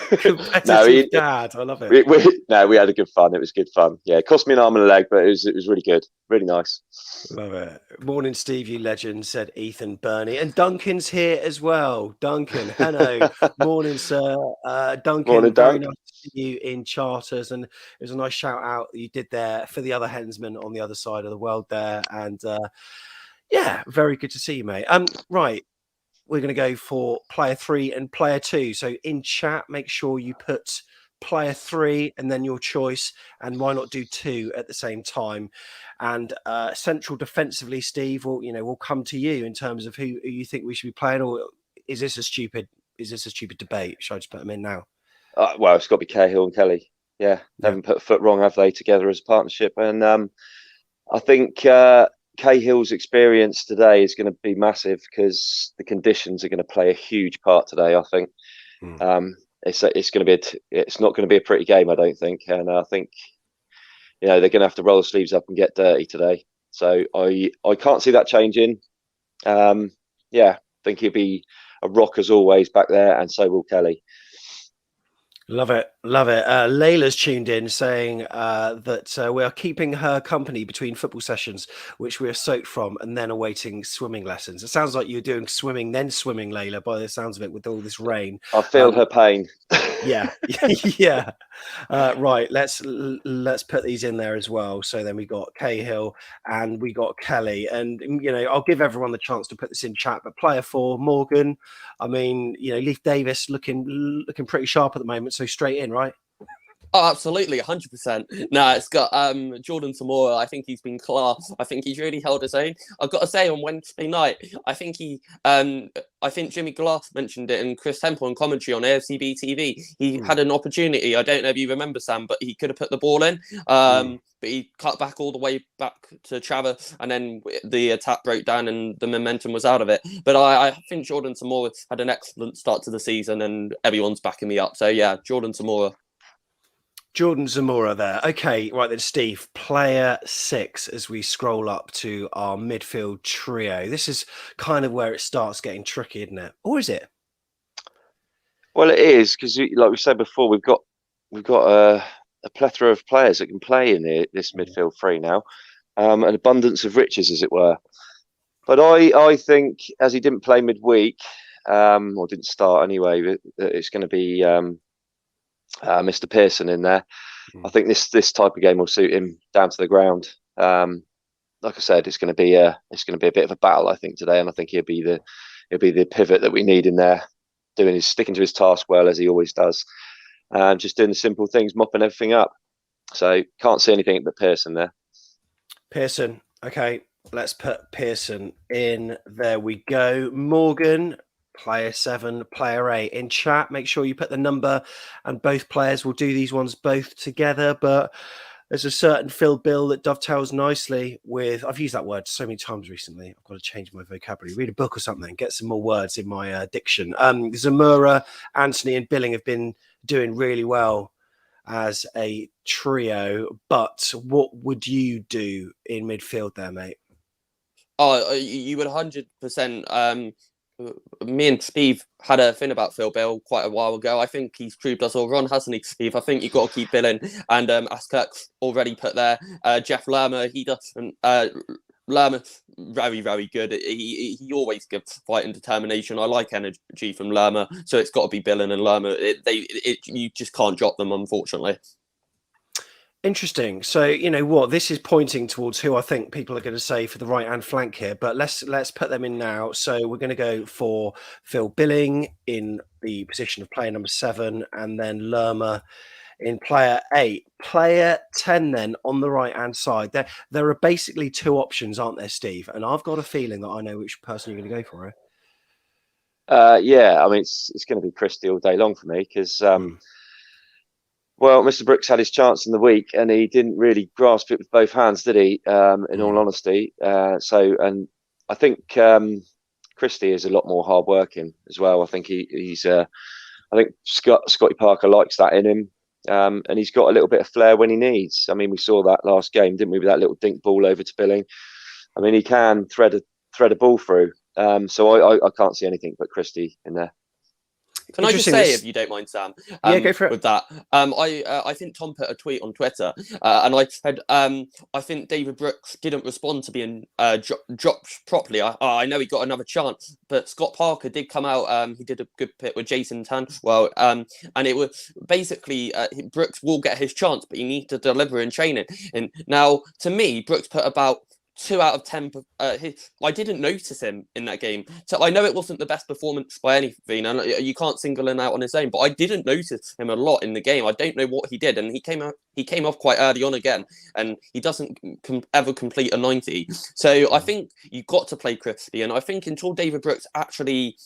Competitive dad, I love it. We had a good fun. It was good fun. Yeah, it cost me an arm and a leg, but it was really good, really nice. Love it. Morning, Steve, you legend, said Ethan Burney. And Duncan's here as well. Duncan, hello. Morning, sir. Duncan, Morning, very Dunk. nice to see you in Charters. And it was a nice shout out that you did there for the other hensmen on the other side of the world there. And very good to see you, mate. Right. We're going to go for player 3 and player 2. So in chat, make sure you put player 3 and then your choice, and why not do 2 at the same time? And central defensively, Steve, we'll come to you in terms of who you think we should be playing. Or is this a stupid debate? Should I just put them in now? Well, it's got to be Cahill and Kelly. Yeah, they haven't put a foot wrong, have they, together as a partnership? And I think Cahill's experience today is going to be massive because the conditions are going to play a huge part today. I think it's not going to be a pretty game, I don't think, and I think they're going to have to roll the sleeves up and get dirty today. So I can't see that changing. I think he'll be a rock as always back there, and so will Kelly. Love it. Layla's tuned in saying that we are keeping her company between football sessions, which we are soaked from, and then awaiting swimming lessons. It sounds like you're doing swimming, then swimming, Layla, by the sounds of it, with all this rain. I feel her pain. Yeah. Right. Let's put these in there as well. So then we got Cahill and we got Kelly, and I'll give everyone the chance to put this in chat. But player 4, Morgan. I mean, Leif Davis looking pretty sharp at the moment. So straight in, right? Oh, absolutely, 100%. No, it's got Jordan Zamora. I think he's been class. I think he's really held his own. I've got to say, on Wednesday night, I think Jimmy Glass mentioned it, and Chris Temple in commentary on AFCB TV. He had an opportunity. I don't know if you remember, Sam, but he could have put the ball in. But he cut back all the way back to Trevor, and then the attack broke down and the momentum was out of it. But I think Jordan Zamora had an excellent start to the season, and everyone's backing me up. So yeah, Jordan Zamora. Jordan Zamora there. Okay, right then, Steve, player 6 as we scroll up to our midfield trio. This is kind of where it starts getting tricky, isn't it? Or is it? Well, it is, because like we said before, we've got a plethora of players that can play in this midfield three now, an abundance of riches, as it were. But I think, as he didn't play midweek, or didn't start anyway, it's going to be Mr. Pearson in there. I think this type of game will suit him down to the ground. Like I said, it's going to be a bit of a battle, I think, today, and I think he'll be the pivot that we need in there, sticking to his task well, as he always does, and just doing the simple things, mopping everything up. So can't see anything but Pearson there. Pearson, okay, let's put Pearson in. There we go. Morgan, player 7, player 8 in chat. Make sure you put the number, and both players will do these ones both together. But there's a certain Phil Bill that dovetails nicely with, I've used that word so many times recently, I've got to change my vocabulary, read a book or something, get some more words in my diction. Zamora, Anthony and Billing have been doing really well as a trio, but what would you do in midfield there, mate? Oh, you would 100%. Me and Steve had a thing about Phil Bill quite a while ago. I think he's proved us all wrong, hasn't he, Steve? I think you've got to keep Bill in. And as Kirk's already put there, Jeff Lerma, he doesn't. Lerma, very, very good. He always gives fight and determination. I like energy from Lerma, so it's got to be Bill and Lerma. You just can't drop them, unfortunately. Interesting. So you know what, this is pointing towards who I think people are going to say for the right hand flank here. But let's put them in now. So we're going to go for Phil Billing in the position of player number 7, and then Lerma in player 8. Player 10 then on the right hand side. There are basically 2 options, aren't there, Steve? And I've got a feeling that I know which person you're going to go for. Yeah, I mean it's going to be Christie all day long for me because. Well, Mr. Brooks had his chance in the week, and he didn't really grasp it with both hands, did he? In all honesty, and I think Christie is a lot more hardworking as well. I think he's. I think Scotty Parker likes that in him, and he's got a little bit of flair when he needs. I mean, we saw that last game, didn't we? With that little dink ball over to Billing. I mean, he can thread a ball through. So I can't see anything but Christie in there. Can I just say, if you don't mind, Sam? Yeah, go for it. With that, I think Tom put a tweet on Twitter, and I said I think David Brooks didn't respond to being dropped properly. I know he got another chance, but Scott Parker did come out. He did a good pit with Jason Tanwell, and it was basically Brooks will get his chance, but he needs to deliver in training. And now, to me, Brooks put about 2 out of 10. I didn't notice him in that game, so I know it wasn't the best performance by anything, and you can't single him out on his own. But I didn't notice him a lot in the game. I don't know what he did, and he came off quite early on again, and he doesn't ever complete a 90. So I think you've got to play Christie, and I think until David Brooks actually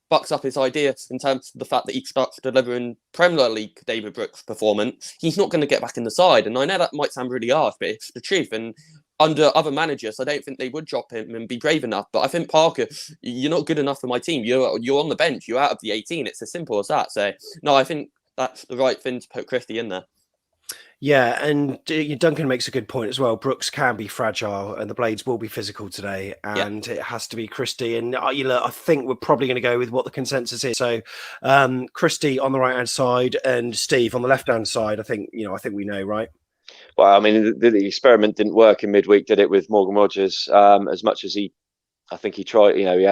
bucks up his idea in terms of the fact that he starts delivering Premier League David Brooks performance, he's not going to get back in the side. And I know that might sound really harsh, but it's the truth. And under other managers, I don't think they would drop him and be brave enough. But I think, Parker, you're not good enough for my team. You're on the bench. You're out of the 18. It's as simple as that. So, no, I think that's the right thing to put Christie in there. Yeah, and Duncan makes a good point as well. Brooks can be fragile, and the Blades will be physical today, and it has to be Christie. And I think we're probably going to go with what the consensus is. So, Christie on the right hand side, and Steve on the left hand side. I think we know, right? Well, I mean, the experiment didn't work in midweek, did it, with Morgan Rogers? As much as I think he tried. You know, he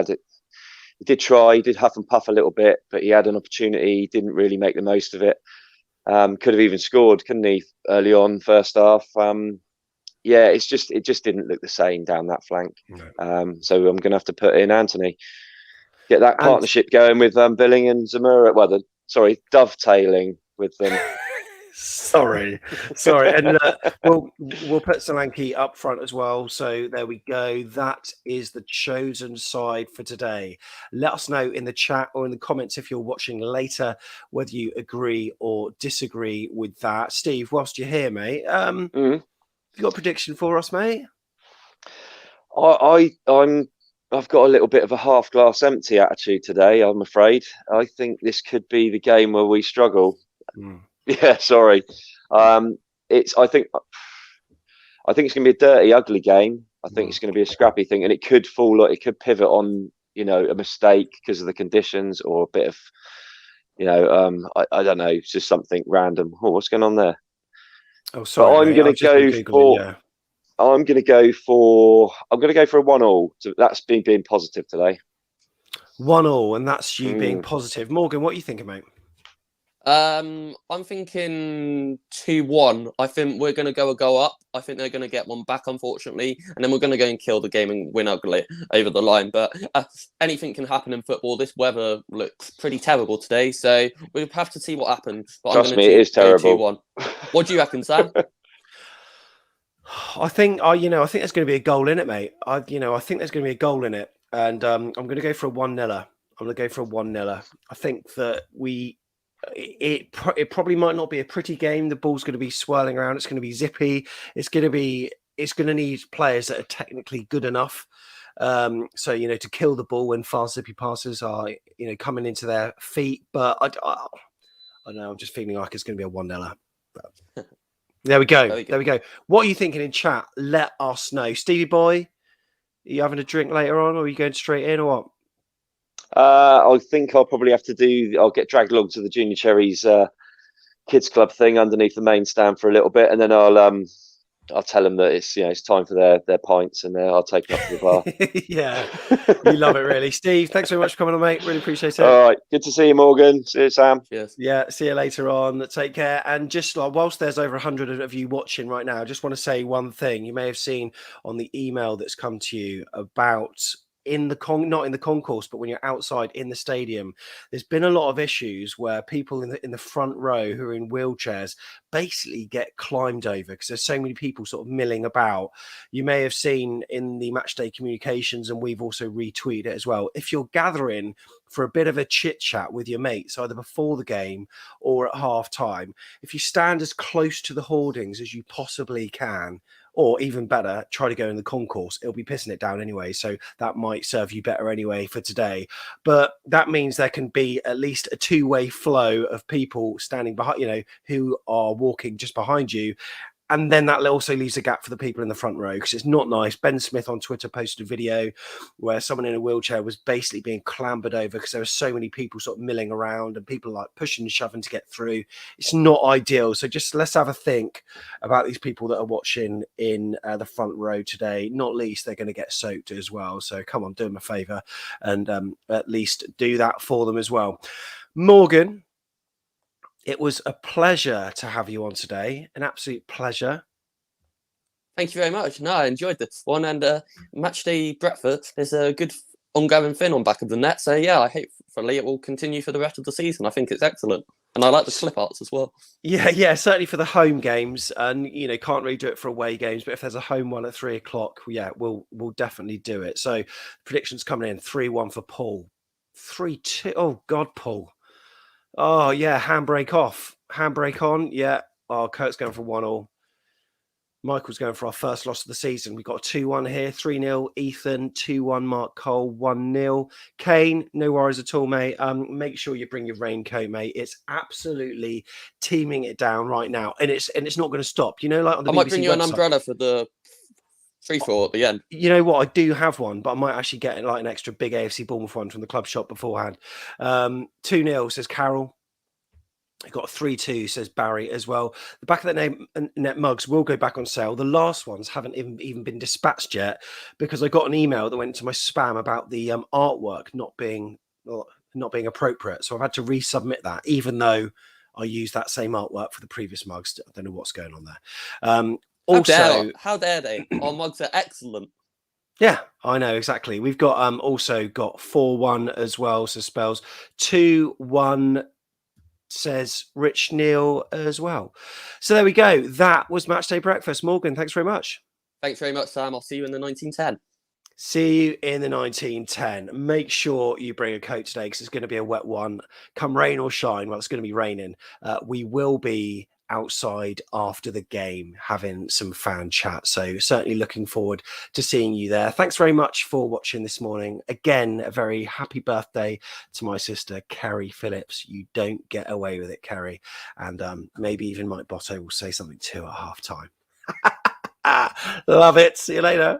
did try. He did huff and puff a little bit, but he had an opportunity. He didn't really make the most of it. Could have even scored, couldn't he, early on, first half? Yeah, it just didn't look the same down that flank. No. So I'm going to have to put in Anthony, get that partnership going with Billing and Zamora. Well, dovetailing with them. Sorry, and we'll put Solanke up front as well. So there we go. That is the chosen side for today. Let us know in the chat or in the comments if you're watching later whether you agree or disagree with that. Steve, whilst you're here, mate, you got a prediction for us, mate? I've got a little bit of a half glass empty attitude today, I'm afraid. I think this could be the game where we struggle. Yeah, sorry. I think it's going to be a dirty, ugly game. I think it's going to be a scrappy thing, and it could pivot on, a mistake because of the conditions, or a bit of, I don't know, it's just something random. Oh, what's going on there? Oh, sorry. But I'm going to go for a 1-1. So that's being positive today. 1-1, and that's you being positive. Morgan, what are you thinking, mate? I'm thinking 2-1. I think we're going to go a goal up. I think they're going to get one back, unfortunately, and then we're going to go and kill the game and win ugly over the line. But anything can happen in football. This weather looks pretty terrible today, so we'll have to see what happens. But Trust me, it is terrible. 2-1. What do you reckon, Sam? I think there's going to be a goal in it, mate. I think there's going to be a goal in it, and I'm going to go for a 1-0. I think that it probably might not be a pretty game. The ball's going to be swirling around. It's going to be zippy. It's going to need players that are technically good enough. So to kill the ball when fast zippy passes are coming into their feet. But I don't know. I'm just feeling like it's going to be a 1-0. There we go. What are you thinking in chat? Let us know. Stevie boy, are you having a drink later on, or are you going straight in, or what? I think I'll probably have to I'll get dragged along to the Junior Cherries kids club thing underneath the main stand for a little bit, and then I'll I'll tell them that it's time for their pints, and I'll take them up to the bar. Yeah, you love it, really. Steve, thanks very much for coming on, mate. Really appreciate it. All right, good to see you, Morgan. See you, Sam. Cheers. Yeah, see you later on. Take care. And just like whilst there's over 100 of you watching right now, I just want to say one thing. You may have seen on the email that's come to you about not in the concourse, but when you're outside in the stadium, there's been a lot of issues where people in the front row who are in wheelchairs basically get climbed over because there's so many people sort of milling about. You may have seen in the Matchday communications, and we've also retweeted it as well. If you're gathering for a bit of a chit chat with your mates, either before the game or at half time, if you stand as close to the hoardings as you possibly can, or even better, try to go in the concourse, it'll be pissing it down anyway. So that might serve you better anyway for today. But that means there can be at least a two-way flow of people standing behind, who are walking just behind you. And then that also leaves a gap for the people in the front row because it's not nice. Ben Smith on Twitter posted a video where someone in a wheelchair was basically being clambered over because there were so many people sort of milling around and people like pushing and shoving to get through. It's not ideal. So just let's have a think about these people that are watching in the front row today. Not least, they're going to get soaked as well. So come on, do them a favour and at least do that for them as well. Morgan, it was a pleasure to have you on today. An absolute pleasure. Thank you very much. No, I enjoyed this one. And Matchday breakfast is a good ongoing thing on back of the net. So, yeah, I hopefully it will continue for the rest of the season. I think it's excellent. And I like the clip arts as well. Yeah, certainly for the home games. And, can't really do it for away games. But if there's a home one at 3:00, yeah, we'll definitely do it. So predictions coming in. 3-1 for Paul. 3-2. Oh, God, Paul. Oh, yeah, handbrake off. Handbrake on, yeah. Oh, Kurt's going for 1-1. Michael's going for our first loss of the season. We've got 2-1 here, 3-0 Ethan, 2-1 Mark Cole, 1-0. Kane, no worries at all, mate. Make sure you bring your raincoat, mate. It's absolutely teaming it down right now. And it's not going to stop. Like on the I might BBC bring you website, an umbrella for the free-for-all at the end. You know what? I do have one, but I might actually get like an extra big AFC Bournemouth one from the club shop beforehand. 2-0 says Carol. I got a 3-2 says Barry as well. The back of the net mugs will go back on sale. The last ones haven't even been dispatched yet because I got an email that went to my spam about the artwork not being appropriate. So I've had to resubmit that, even though I used that same artwork for the previous mugs. I don't know what's going on there. How dare they? Our mugs are excellent. Yeah, I know, exactly. We've got also got 4-1 as well. So spells 2-1 says Rich Neal as well. So there we go. That was Matchday Breakfast. Morgan, thanks very much. Thanks very much, Sam. I'll see you in the 1910. See you in the 1910. Make sure you bring a coat today because it's going to be a wet one. Come rain or shine. Well, it's going to be raining. We will be outside after the game having some fan chat, so certainly looking forward to seeing you there. Thanks very much for watching this morning. Again, a very happy birthday to my sister Kerry Phillips. You don't get away with it, Kerry, and maybe even Mike Botto will say something too at half time. Love it. See you later.